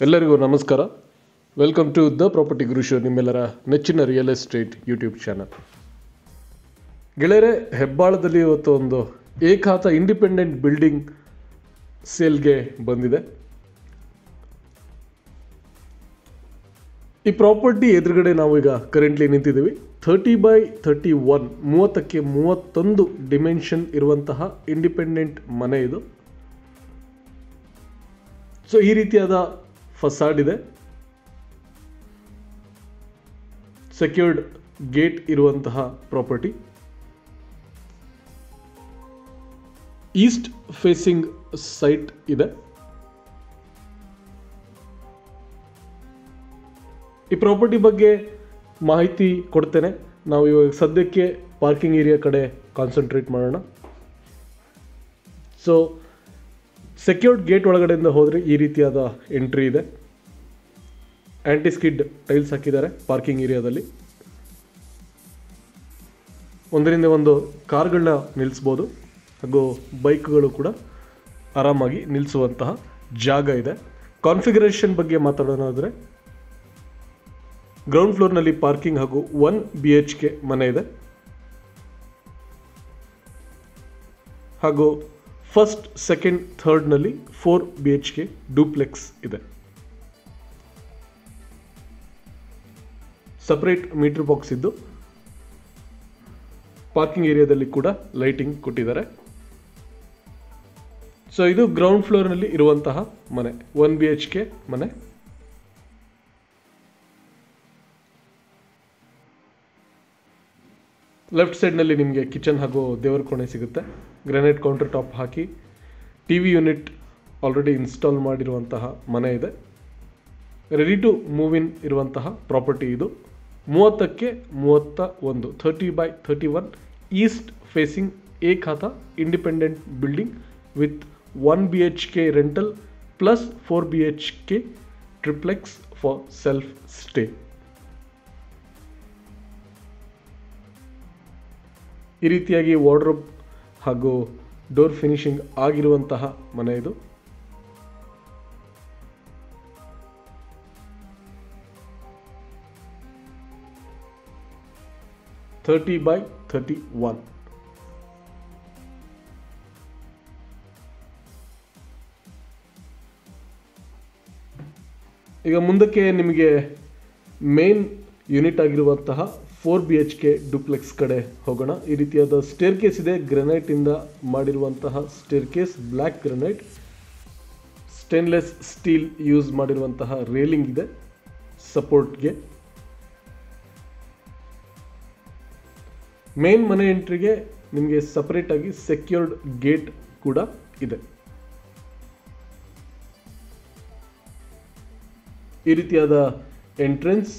ಎಲ್ಲರಿಗೂ ನಮಸ್ಕಾರ. Welcome to the property Guru show, ನಿಮ್ಮೆಲ್ಲರ ನೆಚ್ಚಿನ ರಿಯಲ್ ಎಸ್ಟೇಟ್ ಯೂಟ್ಯೂಬ್ ಚಾನಲ್. ಗೆಳೆಯರೆ, ಹೆಬ್ಬಾಳದಲ್ಲಿ ಇವತ್ತು ಒಂದು ಏಕಾತ ಇಂಡಿಪೆಂಡೆಂಟ್ ಬಿಲ್ಡಿಂಗ್ ಸೇಲ್ಗೆ ಬಂದಿದೆ. ಈ ಪ್ರಾಪರ್ಟಿ ಎದುರುಗಡೆ ನಾವು ಈಗ ಕರೆಂಟ್ಲಿ ನಿಂತಿದ್ದೀವಿ. 30x31 30ಕ್ಕೆ 31 ಡಿಮೆನ್ಷನ್ ಇರುವಂತಹ ಇಂಡಿಪೆಂಡೆಂಟ್ ಮನೆ ಇದು. ಸೊ ಈ ರೀತಿಯಾದ ಫಸಾಡ್ ಇದೆ. ಸೆಕ್ಯೂರ್ಡ್ ಗೇಟ್ ಇರುವಂತಹ ಪ್ರಾಪರ್ಟಿ. ಈಸ್ಟ್ ಫೇಸಿಂಗ್ ಸೈಟ್ ಇದೆ. ಈ ಪ್ರಾಪರ್ಟಿ ಬಗ್ಗೆ ಮಾಹಿತಿ ಕೊಡ್ತೇನೆ. ನಾವು ಇವಾಗ ಸದ್ಯಕ್ಕೆ ಪಾರ್ಕಿಂಗ್ ಏರಿಯಾ ಕಡೆ ಕಾನ್ಸಂಟ್ರೇಟ್ ಮಾಡೋಣ. ಸೊ ಸೆಕ್ಯೂರ್ಡ್ ಗೇಟ್ ಒಳಗಡೆಯಿಂದ ಹೋದರೆ ಈ ರೀತಿಯಾದ ಎಂಟ್ರಿ ಇದೆ. ಆ್ಯಂಟಿ ಸ್ಕಿಡ್ ಟೈಲ್ಸ್ ಹಾಕಿದ್ದಾರೆ ಪಾರ್ಕಿಂಗ್ ಏರಿಯಾದಲ್ಲಿ. ಒಂದರಿಂದ ಒಂದು ಕಾರ್ಗಳನ್ನ ನಿಲ್ಲಿಸ್ಬೋದು, ಹಾಗೂ ಬೈಕ್ಗಳು ಕೂಡ ಆರಾಮಾಗಿ ನಿಲ್ಲಿಸುವಂತಹ ಜಾಗ ಇದೆ. ಕಾನ್ಫಿಗರೇಷನ್ ಬಗ್ಗೆ ಮಾತಾಡೋದಾದರೆ, ಗ್ರೌಂಡ್ ಫ್ಲೋರ್ನಲ್ಲಿ ಪಾರ್ಕಿಂಗ್ ಹಾಗೂ 1 BHK ಮನೆ ಇದೆ. ಹಾಗೂ ಫಸ್ಟ್, ಸೆಕೆಂಡ್, ಥರ್ಡ್ನಲ್ಲಿ 4 BHK ಡೂಪ್ಲೆಕ್ಸ್ ಇದೆ. ಸಪರೇಟ್ ಮೀಟರ್ ಬಾಕ್ಸ್ ಇದ್ದು ಪಾರ್ಕಿಂಗ್ ಏರಿಯಾದಲ್ಲಿ ಕೂಡ ಲೈಟಿಂಗ್ ಕೊಟ್ಟಿದ್ದಾರೆ. ಸೊ ಇದು ಗ್ರೌಂಡ್ ಫ್ಲೋರ್ನಲ್ಲಿ ಇರುವಂತಹ ಮನೆ, 1 BHK ಮನೆ. ಲೆಫ್ಟ್ ಸೈಡ್ನಲ್ಲಿ ನಿಮಗೆ ಕಿಚನ್ ಹಾಗೂ ದೇವರ ಕೋಣೆ ಸಿಗುತ್ತೆ. ಗ್ರಾನೈಟ್ ಕೌಂಟರ್ ಟಾಪ್ ಹಾಕಿ TV ಯೂನಿಟ್ ಆಲ್ರೆಡಿ ಇನ್ಸ್ಟಾಲ್ ಮಾಡಿರುವಂತಹ ಮನೆ ಇದೆ. ರೆಡಿ ಟು ಮೂವ್ ಇನ್ ಇರುವಂತಹ ಪ್ರಾಪರ್ಟಿ ಇದು. 30ಕ್ಕೆ 31 30x31 ಈಸ್ಟ್ ಫೇಸಿಂಗ್ ಏಕಾತ independent building with 1 BHK rental plus 4 BHK triplex for self stay. ಈ ರೀತಿಯಾಗಿ ವಾರ್ಡ್ರೋಬ್ ಹಾಗೂ ಡೋರ್ ಫಿನಿಶಿಂಗ್ ಆಗಿರುವಂತಹ ಮನೆ ಇದು. (30x31) ಈಗ ಮುಂದಕ್ಕೆ ನಿಮಗೆ ಮೇನ್ ಯೂನಿಟ್ ಆಗಿರುವಂತಹ 4 BHK ಡೂಪ್ಲೆಕ್ಸ್ ಕಡೆ ಹೋಗೋಣ. ಈ ರೀತಿಯಾದ ಸ್ಟೇರ್ ಕೇಸ್ ಇದೆ. ಗ್ರಾನೈಟ್ ಇಂದ ಮಾಡಿರುವಂತಹ stair case, black granite, stainless steel use ಮಾಡಿರುವಂತಹ ರೇಲಿಂಗ್ ಇದೆ ಸಪೋರ್ಟ್ಗೆ. ಮೇನ್ ಮನೆ ಎಂಟ್ರಿಗೆ ನಿಮಗೆ ಸಪರೇಟ್ ಆಗಿ ಸೆಕ್ಯೂರ್ಡ್ ಗೇಟ್ ಕೂಡ ಇದೆ. ಈ ರೀತಿಯಾದ ಎಂಟ್ರೆನ್ಸ್,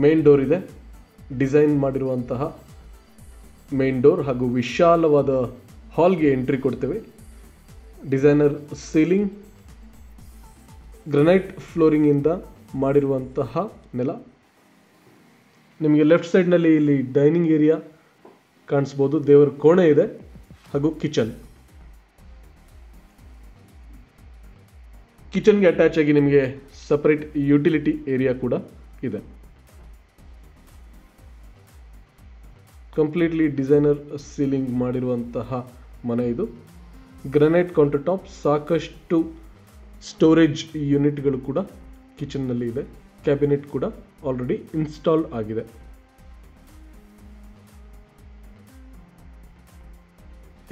ಮೇನ್ ಡೋರ್ ಇದೆ. ಡಿಸೈನ್ ಮಾಡಿರುವಂತಹ ಮೇನ್ ಡೋರ್ ಹಾಗೂ ವಿಶಾಲವಾದ ಹಾಲ್ಗೆ ಎಂಟ್ರಿ ಕೊಡ್ತೇವೆ. ಡಿಸೈನರ್ ಸೀಲಿಂಗ್, ಗ್ರನೈಟ್ ಫ್ಲೋರಿಂಗ್ ಇಂದ ಮಾಡಿರುವಂತಹ ನೆಲ. ನಿಮಗೆ ಲೆಫ್ಟ್ ಸೈಡ್ನಲ್ಲಿ ಇಲ್ಲಿ ಡೈನಿಂಗ್ ಏರಿಯಾ ಕಾಣಿಸ್ಬೋದು, ದೇವರ ಕೋಣೆ ಇದೆ ಹಾಗೂ ಕಿಚನ್. ಕಿಚನ್ಗೆ ಅಟ್ಯಾಚ್ ಆಗಿ ನಿಮಗೆ ಸಪರೇಟ್ ಯುಟಿಲಿಟಿ ಏರಿಯಾ ಕೂಡ ಇದೆ. ಕಂಪ್ಲೀಟ್ಲಿ ಡಿಸೈನರ್ ಸೀಲಿಂಗ್ ಮಾಡಿರುವಂತಹ ಮನೆ ಇದು. ಗ್ರಾನೈಟ್ ಕೌಂಟರ್ ಟಾಪ್, ಸಾಕಷ್ಟು ಸ್ಟೋರೇಜ್ ಯೂನಿಟ್ಗಳು ಕೂಡ ಕಿಚನ್ನಲ್ಲಿ ಇದೆ. ಕ್ಯಾಬಿನೆಟ್ ಕೂಡ ಆಲ್ರೆಡಿ ಇನ್ಸ್ಟಾಲ್ ಆಗಿದೆ.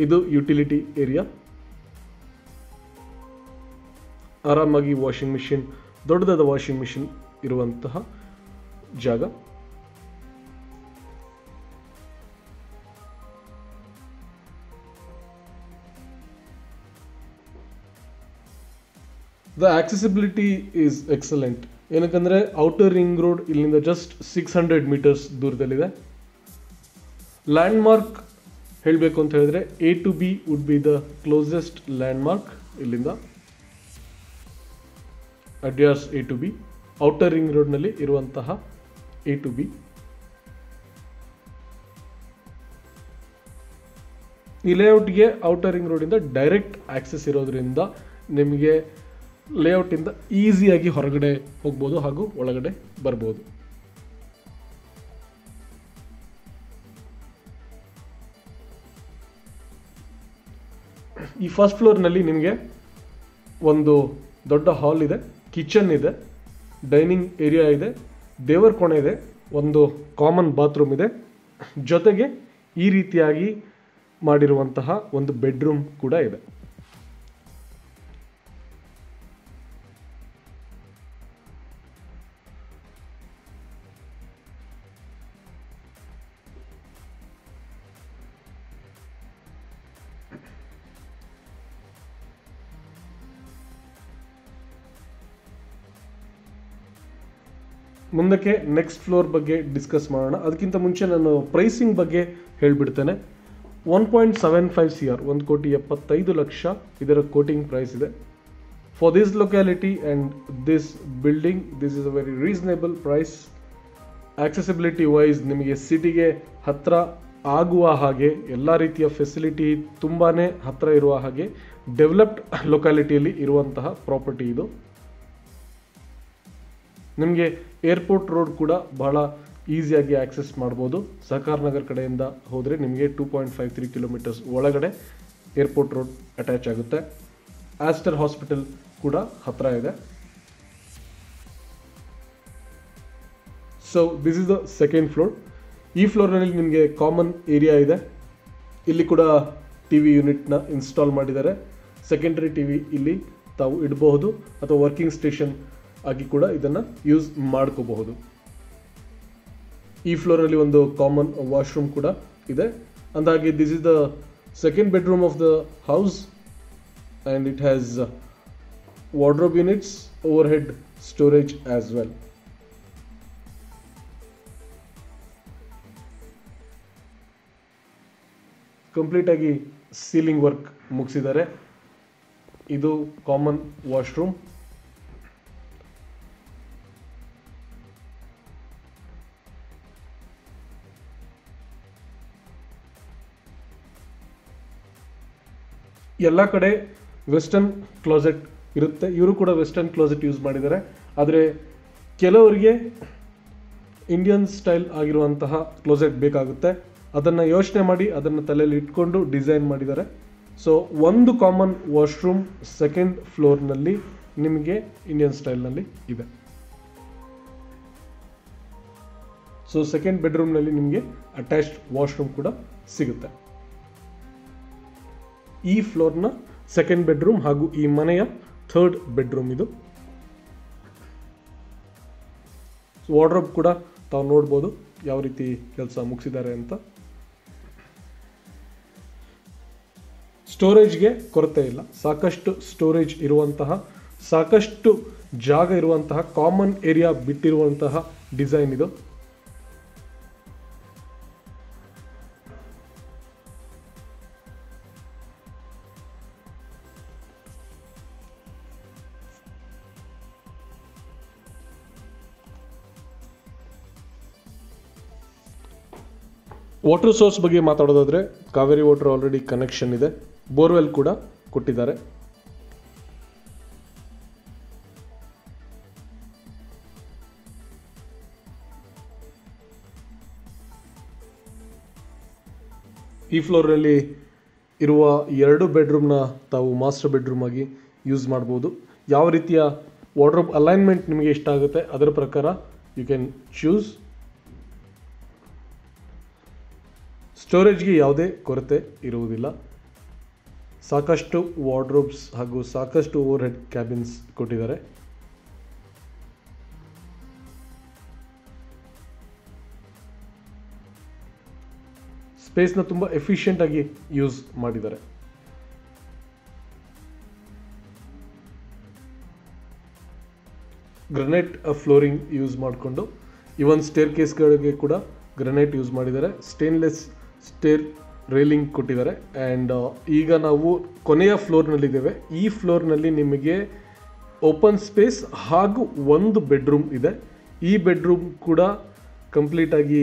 ಇದು ಯುಟಿಲಿಟಿ ಏರಿಯಾ. ಆರಾಮಾಗಿ ವಾಷಿಂಗ್ ಮಿಷಿನ್, ದೊಡ್ಡದಾದ ವಾಷಿಂಗ್ ಮಿಷಿನ್ ಇರುವಂತಹ ಜಾಗ. The accessibility is excellent. ಏನಕ್ಕಂದರೆ ಔಟರ್ ರಿಂಗ್ ರೋಡ್ ಇಲ್ಲಿಂದ ಜಸ್ಟ್ 600 ಮೀಟರ್ಸ್ ದೂರದಲ್ಲಿದೆ. ಲ್ಯಾಂಡ್ ಮಾರ್ಕ್ ಹೇಳಬೇಕು ಅಂತ ಹೇಳಿದ್ರೆ A to B would be the closest landmark. ಇಲ್ಲಿಂದ Adyar's A to B, outer ring ರೋಡ್ನಲ್ಲಿ ಇರುವಂತಹ A to B. ಈ ಲೇಔಟ್ಗೆ ಔಟರ್ ರಿಂಗ್ ರೋಡಿಂದ ಡೈರೆಕ್ಟ್ ಆಕ್ಸೆಸ್ ಇರೋದ್ರಿಂದ ನಿಮಗೆ ಲೇಔಟಿಂದ ಈಸಿಯಾಗಿ ಹೊರಗಡೆ ಹೋಗ್ಬೋದು ಹಾಗೂ ಒಳಗಡೆ ಬರ್ಬೋದು. ಈ ಫಸ್ಟ್ ಫ್ಲೋರ್ನಲ್ಲಿ ನಿಮಗೆ ಒಂದು ದೊಡ್ಡ ಹಾಲ್ ಇದೆ, ಕಿಚನ್ ಇದೆ, ಡೈನಿಂಗ್ ಏರಿಯಾ ಇದೆ, ದೇವರ ಕೋಣೆ ಇದೆ, ಒಂದು ಕಾಮನ್ ಬಾತ್ರೂಮ್ ಇದೆ, ಜೊತೆಗೆ ಈ ರೀತಿಯಾಗಿ ಮಾಡಿರುವಂತಹ ಒಂದು ಬೆಡ್ರೂಮ್ ಕೂಡ ಇದೆ. ಮುಂದಕ್ಕೆ ನೆಕ್ಸ್ಟ್ ಫ್ಲೋರ್ ಬಗ್ಗೆ ಡಿಸ್ಕಸ್ ಮಾಡೋಣ. ಅದಕ್ಕಿಂತ ಮುಂಚೆ ನಾನು ಪ್ರೈಸಿಂಗ್ ಬಗ್ಗೆ ಹೇಳಿಬಿಡ್ತೇನೆ. 1.75 CR, 1,75,00,000 ಇದರ ಕೋಟಿಂಗ್ ಪ್ರೈಸ್ ಇದೆ. For this locality and this building, this is a very reasonable price. Accessibility wise ನಿಮಗೆ ಸಿಟಿಗೆ ಹತ್ತಿರ ಆಗುವ ಹಾಗೆ, ಎಲ್ಲ ರೀತಿಯ ಫೆಸಿಲಿಟಿ ತುಂಬಾ ಹತ್ತಿರ ಇರುವ ಹಾಗೆ ಡೆವಲಪ್ಡ್ ಲೊಕ್ಯಾಲಿಟಿಯಲ್ಲಿ ಇರುವಂತಹ ಪ್ರಾಪರ್ಟಿ ಇದು. ನಿಮಗೆ ಏರ್ಪೋರ್ಟ್ ರೋಡ್ ಕೂಡ ಬಹಳ ಈಸಿಯಾಗಿ ಆಕ್ಸೆಸ್ ಮಾಡ್ಬೋದು. ಸಹಕಾರ ನಗರ್ ಕಡೆಯಿಂದ ಹೋದರೆ ನಿಮಗೆ 2.53 ಕಿಲೋಮೀಟರ್ಸ್ ಒಳಗಡೆ ಏರ್ಪೋರ್ಟ್ ರೋಡ್ ಅಟ್ಯಾಚ್ ಆಗುತ್ತೆ. ಆಸ್ಟರ್ ಹಾಸ್ಪಿಟಲ್ ಕೂಡ ಹತ್ತಿರ ಇದೆ. So this is the second floor. ಈ ಫ್ಲೋರ್ನಲ್ಲಿ ನಿಮಗೆ ಕಾಮನ್ ಏರಿಯಾ ಇದೆ. ಇಲ್ಲಿ ಕೂಡ ಟಿ ವಿ ಯೂನಿಟ್ನ ಇನ್ಸ್ಟಾಲ್ ಮಾಡಿದ್ದಾರೆ. ಸೆಕೆಂಡರಿ ಟಿ ವಿ ಇಲ್ಲಿ ತಾವು ಇಡಬಹುದು ಅಥವಾ ವರ್ಕಿಂಗ್ ಸ್ಟೇಷನ್ ಆಗಿ ಕೂಡ ಇದನ್ನು ಯೂಸ್ ಮಾಡ್ಕೋಬಹುದು. ಈ ಫ್ಲೋರಲ್ಲಿ ಒಂದು ಕಾಮನ್ ವಾಶ್ರೂಮ್ ಕೂಡ ಇದೆ. ಅಂದಾಗೆ this is the second bedroom of the house and it has wardrobe units, over head storage as well. Complete ಆಗಿ ಸೀಲಿಂಗ್ ವರ್ಕ್ ಮುಗಿಸಿದ್ದಾರೆ. ಇದು ಕಾಮನ್ ವಾಶ್ರೂಮ್. ಎಲ್ಲ ಕಡೆ ವೆಸ್ಟರ್ನ್ ಕ್ಲೋಸೆಟ್ ಇರುತ್ತೆ. ಇವರು ಕೂಡ ವೆಸ್ಟರ್ನ್ ಕ್ಲೋಸೆಟ್ ಯೂಸ್ ಮಾಡಿದ್ದಾರೆ. ಆದರೆ ಕೆಲವರಿಗೆ ಇಂಡಿಯನ್ ಸ್ಟೈಲ್ ಆಗಿರುವಂತಹ ಕ್ಲೋಸೆಟ್ ಬೇಕಾಗುತ್ತೆ. ಅದನ್ನು ಯೋಚನೆ ಮಾಡಿ ಅದನ್ನು ತಲೆಯಲ್ಲಿ ಇಟ್ಕೊಂಡು ಡಿಸೈನ್ ಮಾಡಿದ್ದಾರೆ. ಸೊ ಒಂದು ಕಾಮನ್ ವಾಶ್ರೂಮ್ ಸೆಕೆಂಡ್ ಫ್ಲೋರ್ನಲ್ಲಿ ನಿಮಗೆ ಇಂಡಿಯನ್ ಸ್ಟೈಲ್ನಲ್ಲಿ ಇದೆ. ಸೊ ಸೆಕೆಂಡ್ ಬೆಡ್ರೂಮ್ನಲ್ಲಿ ನಿಮಗೆ ಅಟ್ಯಾಚ್ಡ್ ವಾಶ್ರೂಮ್ ಕೂಡ ಸಿಗುತ್ತೆ. ಈ ಫ್ಲೋರ್ನ ಸೆಕೆಂಡ್ ಬೆಡ್ರೂಮ್ ಹಾಗೂ ಈ ಮನೆಯ ಥರ್ಡ್ ಬೆಡ್ರೂಮ್ ಇದು. ವಾರ್ಡ್ರೋಬ್ ಕೂಡ ತಾವು ನೋಡ್ಬೋದು ಯಾವ ರೀತಿ ಕೆಲಸ ಮುಗಿಸಿದ್ದಾರೆ ಅಂತ. ಸ್ಟೋರೇಜ್ಗೆ ಕೊರತೆ ಇಲ್ಲ. ಸಾಕಷ್ಟು ಸ್ಟೋರೇಜ್ ಇರುವಂತಹ, ಸಾಕಷ್ಟು ಜಾಗ ಇರುವಂತಹ, ಕಾಮನ್ ಏರಿಯಾ ಬಿಟ್ಟಿರುವಂತಹ ಡಿಸೈನ್ ಇದು. ವಾಟರ್ ಸೋರ್ಸ್ ಬಗ್ಗೆ ಮಾತಾಡೋದಾದರೆ ಕಾವೇರಿ ವಾಟರ್ ಆಲ್ರೆಡಿ ಕನೆಕ್ಷನ್ ಇದೆ. ಬೋರ್ವೆಲ್ ಕೂಡ ಕೊಟ್ಟಿದ್ದಾರೆ. ಈ ಫ್ಲೋರಲ್ಲಿ ಇರುವ 2 ಬೆಡ್ರೂಮ್ನ ತಾವು ಮಾಸ್ಟರ್ ಬೆಡ್ರೂಮ್ ಆಗಿ ಯೂಸ್ ಮಾಡ್ಬೋದು. ಯಾವ ರೀತಿಯ ವಾರ್ಡ್ರೋಬ್ ಅಲೈನ್ಮೆಂಟ್ ನಿಮಗೆ ಇಷ್ಟ ಆಗುತ್ತೆ ಅದರ ಪ್ರಕಾರ ಯು ಕ್ಯಾನ್ ಚೂಸ್. ಸ್ಟೋರೇಜ್ಗೆ ಯಾವುದೇ ಕೊರತೆ ಇರುವುದಿಲ್ಲ. ಸಾಕಷ್ಟು ವಾರ್ಡ್ರೋಬ್ಸ್ ಹಾಗೂ ಸಾಕಷ್ಟು ಓವರ್ ಹೆಡ್ ಕ್ಯಾಬಿನ್ಸ್ ಕೊಟ್ಟಿದ್ದಾರೆ. ಸ್ಪೇಸ್ನ ತುಂಬ ಎಫಿಷಿಯೆಂಟ್ ಆಗಿ ಯೂಸ್ ಮಾಡಿದ್ದಾರೆ. ಗ್ರನೈಟ್ ಫ್ಲೋರಿಂಗ್ ಯೂಸ್ ಮಾಡಿಕೊಂಡು ಇವನ್ ಸ್ಟೇರ್ ಕೇಸ್ಗಳಿಗೆ ಕೂಡ ಗ್ರನೈಟ್ ಯೂಸ್ ಮಾಡಿದ್ದಾರೆ. ಸ್ಟೇನ್ಲೆಸ್ ಸ್ಟೇರ್ ರೈಲಿಂಗ್ ಕೊಟ್ಟಿದ್ದಾರೆ. ಆ್ಯಂಡ್ ಈಗ ನಾವು ಕೊನೆಯ ಫ್ಲೋರ್ನಲ್ಲಿದ್ದೇವೆ. ಈ ಫ್ಲೋರ್ನಲ್ಲಿ ನಿಮಗೆ ಓಪನ್ ಸ್ಪೇಸ್ ಹಾಗೂ ಒಂದು ಬೆಡ್ರೂಮ್ ಇದೆ. ಈ ಬೆಡ್ರೂಮ್ ಕೂಡ ಕಂಪ್ಲೀಟಾಗಿ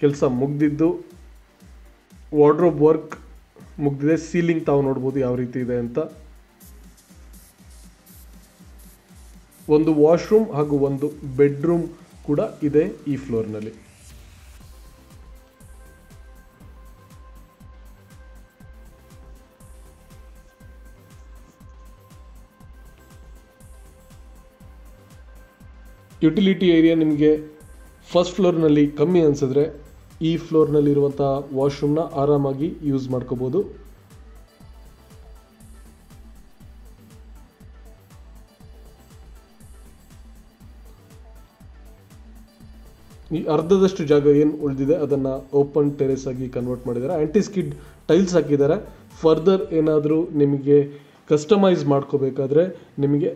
ಕೆಲಸ ಮುಗ್ದಿದ್ದು, ವಾರ್ಡ್ರೋಬ್ ವರ್ಕ್ ಮುಗ್ದಿದೆ. ಸೀಲಿಂಗ್ ತಾವು ನೋಡ್ಬೋದು ಯಾವ ರೀತಿ ಇದೆ ಅಂತ. ಒಂದು ವಾಶ್ರೂಮ್ ಹಾಗೂ ಒಂದು ಬೆಡ್ರೂಮ್ ಕೂಡ ಇದೆ ಈ ಫ್ಲೋರ್ನಲ್ಲಿ. ಯುಟಿಲಿಟಿ ಏರಿಯಾ ನಿಮಗೆ ಫಸ್ಟ್ ಫ್ಲೋರ್ನಲ್ಲಿ ಕಮ್ಮಿ ಅನಿಸಿದ್ರೆ ಈ ಫ್ಲೋರ್ನಲ್ಲಿರುವಂಥ ವಾಶ್ರೂಮ್ನ ಆರಾಮಾಗಿ ಯೂಸ್ ಮಾಡ್ಕೋಬೋದು. ಈ ಅರ್ಧದಷ್ಟು ಜಾಗ ಏನು ಉಳಿದಿದೆ ಅದನ್ನು ಓಪನ್ ಟೆರೆಸ್ ಆಗಿ ಕನ್ವರ್ಟ್ ಮಾಡಿದ್ದಾರೆ. ಆ್ಯಂಟಿ ಸ್ಕಿಡ್ ಟೈಲ್ಸ್ ಹಾಕಿದ್ದಾರೆ. ಫರ್ದರ್ ಏನಾದರೂ ನಿಮಗೆ ಕಸ್ಟಮೈಸ್ ಮಾಡ್ಕೋಬೇಕಾದ್ರೆ ನಿಮಗೆ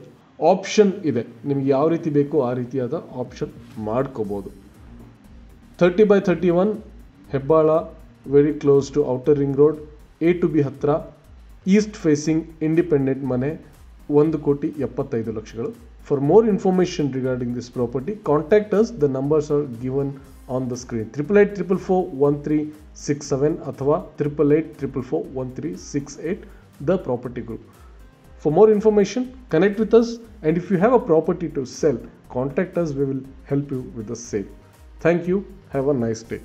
ಆಪ್ಷನ್ ಇದೆ, ನಿಮಗೆ ಯಾವ ರೀತಿ ಬೇಕೋ ಆ ರೀತಿಯಾದ ಆಪ್ಷನ್ ಮಾಡ್ಕೋಬೋದು. 30x31 Hebbal, very close to outer ring road, A to B ಹತ್ರ, ಈಸ್ಟ್ ಫೇಸಿಂಗ್ ಇಂಡಿಪೆಂಡೆಂಟ್ ಮನೆ, 1,75,00,000. For more information regarding this property, contact us. The numbers are given on the screen. 8884441367 ಅಥವಾ 8884441368, The Property Group. For more information, connect with us, and if you have a property to sell, contact us. We will help you with the sale. Thank you. Have a nice day.